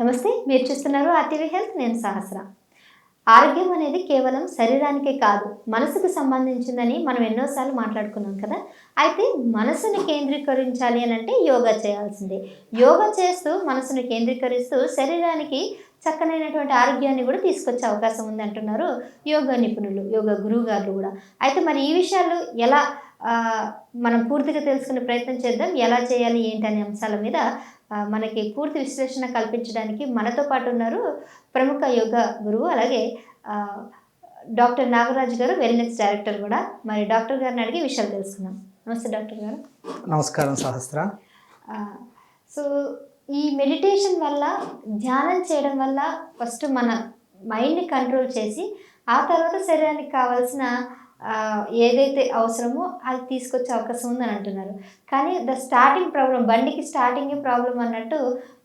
నమస్తే, మీరు చూస్తున్నారు ఆర్టీవీ హెల్త్. నేను సహస్ర. ఆరోగ్యం అనేది కేవలం శరీరానికే కాదు, మనసుకు సంబంధించిందని మనం ఎన్నోసార్లు మాట్లాడుకున్నాం కదా. అయితే మనసుని కేంద్రీకరించాలి అని అంటే యోగా చేయాల్సిందే. యోగా చేస్తూ మనసుని కేంద్రీకరిస్తూ శరీరానికి చక్కనైనటువంటి ఆరోగ్యాన్ని కూడా తీసుకొచ్చే అవకాశం ఉంది అంటున్నారు యోగా నిపుణులు, యోగా గురువు గారు కూడా. అయితే మరి ఈ విషయాలు ఎలా మనం పూర్తిగా తెలుసుకునే ప్రయత్నం చేద్దాం. ఎలా చేయాలి ఏంటి అనే అంశాల మీద మనకి పూర్తి విశ్లేషణ కల్పించడానికి మనతో పాటు ఉన్నారు ప్రముఖ యోగా గురువు, అలాగే డాక్టర్ నాగరాజు గారు, వెల్నెస్ డైరెక్టర్ కూడా. మరి డాక్టర్ గారిని అడిగి విషయాలు తెలుసుకుందాం. నమస్తే డాక్టర్ గారు. నమస్కారం సహస్ర. సో ఈ మెడిటేషన్ వల్ల, ధ్యానం చేయడం వల్ల ఫస్ట్ మన మైండ్ని కంట్రోల్ చేసి ఆ తర్వాత శరీరానికి కావాల్సిన ఏదైతే అవసరమో అది తీసుకొచ్చే అవకాశం ఉందని అంటున్నారు. కానీ స్టార్టింగ్ ప్రాబ్లం, బండికి స్టార్టింగే ప్రాబ్లం అన్నట్టు,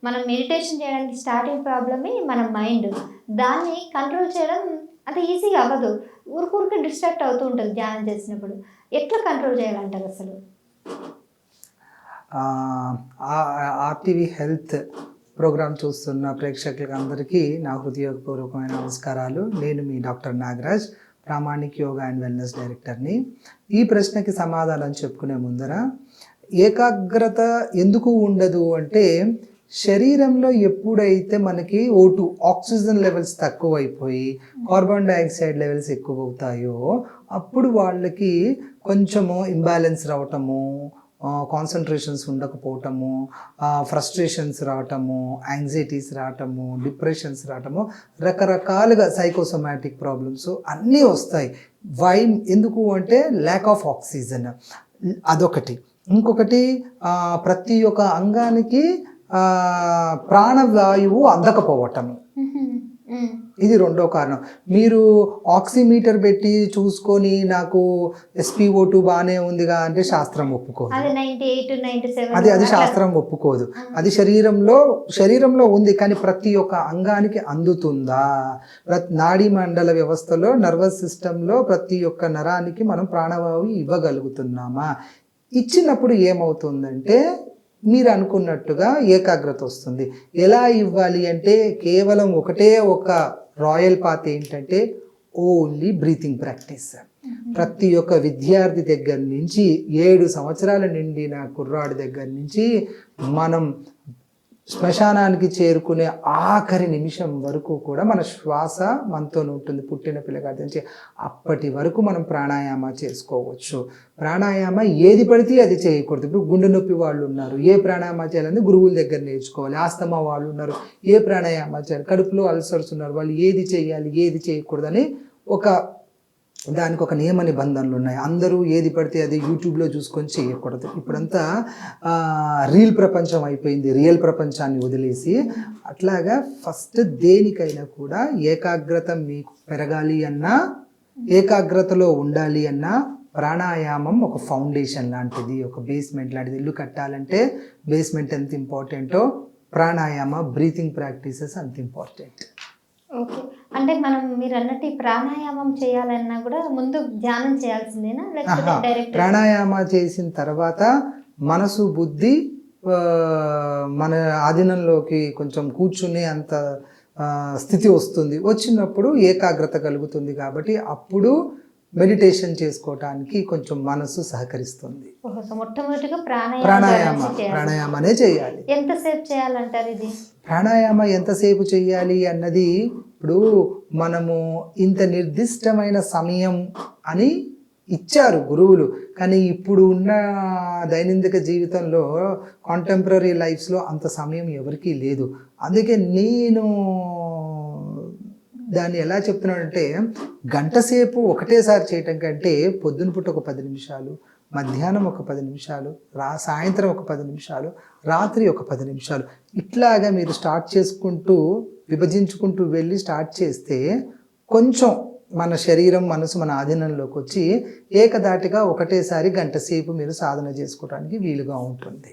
మనం మెడిటేషన్ చేయడానికి స్టార్టింగ్ ప్రాబ్లమే మన మైండ్. దాన్ని కంట్రోల్ చేయడం అంత ఈజీగా అవ్వదు. ఊరికే డిస్ట్రాక్ట్ అవుతూ ఉంటుంది ధ్యానం చేసినప్పుడు. ఎట్లా కంట్రోల్ చేయాలంటారు అసలు? ఆర్టీవీ హెల్త్ ప్రోగ్రామ్ చూస్తున్న ప్రేక్షకులకు అందరికీ నా హృదయపూర్వకమైన నమస్కారాలు. నేను మీ doctor Nagaraj, Pramanik yoga and wellness డైరెక్టర్ని. ఈ ప్రశ్నకి సమాధానం చెప్పుకునే ముందర, ఏకాగ్రత ఎందుకు ఉండదు అంటే, శరీరంలో ఎప్పుడైతే మనకి O2 ఆక్సిజన్ లెవెల్స్ తక్కువైపోయి కార్బన్ డైఆక్సైడ్ లెవెల్స్ ఎక్కువ అవుతాయో అప్పుడు వాళ్ళకి కొంచెము ఇంబ్యాలెన్స్ రావటము, కాన్సన్ట్రేషన్స్ ఉండకపోవటము, ఫ్రస్ట్రేషన్స్ రావటము, యాంగ్జైటీస్ రావటము, డిప్రెషన్స్ రావటము, రకరకాలుగా సైకోసోమాటిక్ ప్రాబ్లమ్స్ అన్నీ వస్తాయి. ఎందుకు అంటే ల్యాక్ ఆఫ్ ఆక్సిజన్, అదొకటి. ఇంకొకటి, ప్రతి ఒక్క అంగానికి ప్రాణవాయువు అందకపోవటము, ఇది రెండో కారణం. మీరు ఆక్సిమీటర్ పెట్టి చూసుకొని నాకు SpO2 బాగానే ఉందిగా అంటే శాస్త్రం ఒప్పుకోదు. అది శాస్త్రం ఒప్పుకోదు. అది శరీరంలో ఉంది, కానీ ప్రతి ఒక్క అంగానికి అందుతుందా? నాడీ మండల వ్యవస్థలో, నర్వస్ సిస్టంలో ప్రతి ఒక్క నరానికి మనం ప్రాణవాయువు ఇవ్వగలుగుతున్నామా? ఇచ్చినప్పుడు ఏమవుతుందంటే, మీరు అనుకున్నట్టుగా ఏకాగ్రత వస్తుంది. ఎలా ఇవ్వాలి అంటే, కేవలం ఒకటే ఒక రాయల్ పాత్ ఏంటంటే ఓన్లీ బ్రీతింగ్ ప్రాక్టీస్. ప్రతి ఒక్క విద్యార్థి దగ్గర నుంచి 7 సంవత్సరాల నిండిన కుర్రాడి దగ్గర నుంచి మనం శ్మశానానికి చేరుకునే ఆఖరి నిమిషం వరకు కూడా మన శ్వాస మనతో ఉంటుంది. పుట్టిన పిల్లగాడి నుంచి అప్పటి వరకు మనం ప్రాణాయామ చేసుకోవచ్చు. ప్రాణాయామ ఏది పడితే అది చేయకూడదు. ఇప్పుడు గుండె నొప్పి వాళ్ళు ఉన్నారు, ఏ ప్రాణాయామ చేయాలని గురువుల దగ్గర నేర్చుకోవాలి. ఆస్తమా వాళ్ళు ఉన్నారు, ఏ ప్రాణాయామ చేయాలి. కడుపులో అల్సర్స్ ఉన్నారు, వాళ్ళు ఏది చేయాలి ఏది చేయకూడదని దానికి ఒక నియమ నిబంధనలు ఉన్నాయి. అందరూ ఏది పడితే అది యూట్యూబ్లో చూసుకొని చేయకూడదు. ఇప్పుడంతా రీల్ ప్రపంచం అయిపోయింది, రియల్ ప్రపంచాన్ని వదిలేసి. అట్లాగా ఫస్ట్ దేనికైనా కూడా ఏకాగ్రత మీకు పెరగాలి అన్నా, ఏకాగ్రతలో ఉండాలి అన్నా, ప్రాణాయామం ఒక ఫౌండేషన్ లాంటిది, ఒక బేస్మెంట్ లాంటిది. ఇల్లు కట్టాలంటే బేస్మెంట్ ఎంత ఇంపార్టెంటో, ప్రాణాయామ బ్రీతింగ్ ప్రాక్టీసెస్ అంత ఇంపార్టెంట్. ఓకే, అంటే మీరు అన్నట్టు ప్రాణాయామం చేయాలన్నా కూడా ముందు ధ్యానం చేయాల్సిందేనా, లేకపోతే డైరెక్ట్? ప్రాణాయామ చేసిన తర్వాత మనసు బుద్ధి మన ఆధీనంలోకి కొంచెం కూర్చునే అంత స్థితి వస్తుంది. వచ్చినప్పుడు ఏకాగ్రత కలుగుతుంది. కాబట్టి అప్పుడు మెడిటేషన్ చేసుకోవటానికి కొంచెం మనసు సహకరిస్తుంది. మొట్టమొదటిగా ప్రాణాయామనే చేయాలి. ఎంతసేపు చేయాలంటారు ఇది? ప్రాణాయామ ఎంతసేపు చేయాలి అన్నది, ఇప్పుడు మనము ఇంత నిర్దిష్టమైన సమయం అని ఇచ్చారు గురువులు, కానీ ఇప్పుడు ఉన్న దైనందిక జీవితంలో, కాంటెంపరీ లైఫ్స్లో అంత సమయం ఎవరికీ లేదు. అందుకే నేను దాన్ని ఎలా చెప్తున్నానంటే, గంటసేపు ఒకటేసారి చేయటం కంటే పొద్దున పూట ఒక 10 నిమిషాలు, మధ్యాహ్నం ఒక 10 నిమిషాలు, సాయంత్రం ఒక 10 నిమిషాలు, రాత్రి ఒక 10 నిమిషాలు, ఇట్లాగా మీరు స్టార్ట్ చేసుకుంటూ విభజించుకుంటూ వెళ్ళి స్టార్ట్ చేస్తే కొంచెం మన శరీరం మనసు మన ఆధీనంలోకి వచ్చి ఏకదాటిగా ఒకటేసారి గంటసేపు మీరు సాధన చేసుకోవడానికి వీలుగా ఉంటుంది.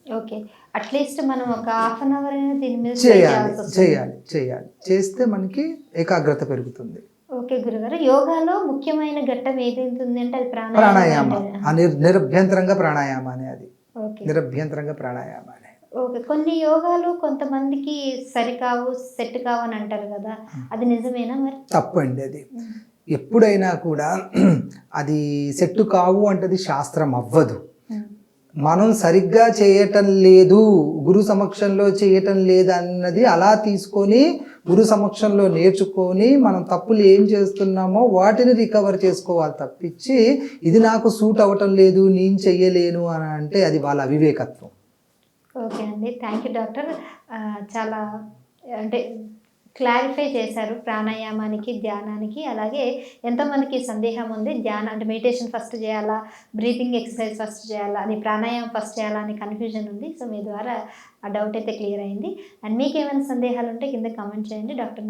ఓకే, అట్లీస్ట్ మనం ఒక ½ గంట అయినా దీని మీద చేయాలి. చేస్తే మనకి ఏకాగ్రత పెరుగుతుంది. ఓకే గురుగారు, యోగాలో ముఖ్యమైన ఘట్టం ఏదైతే అంటే అది ప్రాణాయామ. నిరభ్యంతరంగా ప్రాణాయామ అనేది, నిరభ్యంతరంగా ప్రాణాయామ అనేది. ఓకే. కొన్ని యోగాలు కొంతమందికి సరికావు, సెట్ కావు అని అంటారు కదా, అది నిజమేనా మరి? తప్పండి అది. ఎప్పుడైనా కూడా అది సెట్టు కావు అంటే శాస్త్రం అవ్వదు. మనం సరిగ్గా చేయటం లేదు, గురు సమక్షంలో చేయటం లేదు అన్నది అలా తీసుకొని గురు సమక్షంలో నేర్చుకొని మనం తప్పులు ఏం చేస్తున్నామో వాటిని రికవర్ చేసుకోవాలి తప్పించి ఇది నాకు సూట్ అవ్వటం లేదు నేను చెయ్యలేను అని అంటే అది వాళ్ళ అవివేకత్వం. ఓకే అండి, థ్యాంక్ యూ డాక్టర్. చాలా అంటే క్లారిఫై చేశారు ప్రాణాయామానికి, ధ్యానానికి. అలాగే ఎంతోమందికి సందేహం ఉంది, ధ్యానం అంటే మెడిటేషన్ ఫస్ట్ చేయాలా, బ్రీతింగ్ ఎక్సర్సైజ్ ఫస్ట్ చేయాలా, అది ప్రాణాయామం ఫస్ట్ చేయాలా అని కన్ఫ్యూజన్ ఉంది. సో మీ ద్వారా ఆ డౌట్ అయితే క్లియర్ అయింది. అండ్ మీకు ఏమైనా సందేహాలు ఉంటే కింద కామెంట్ చేయండి. డాక్టర్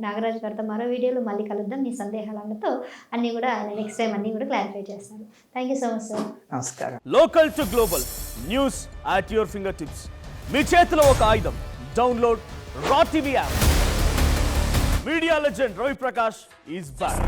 నాగరాజు గారితో మరో వీడియోలో మళ్ళీ కలుద్దాం. మీ సందేహాలతో అన్నీ కూడా ఆయన నెక్స్ట్ టైం అన్నీ కూడా క్లారిఫై చేస్తారు. Thank you so much sir. నమస్కారం. Local to global news at your finger tips. మీ చేతిలో ఒక ఆయుధం. Download Raw TV app. Media legend Ravi Prakash is back.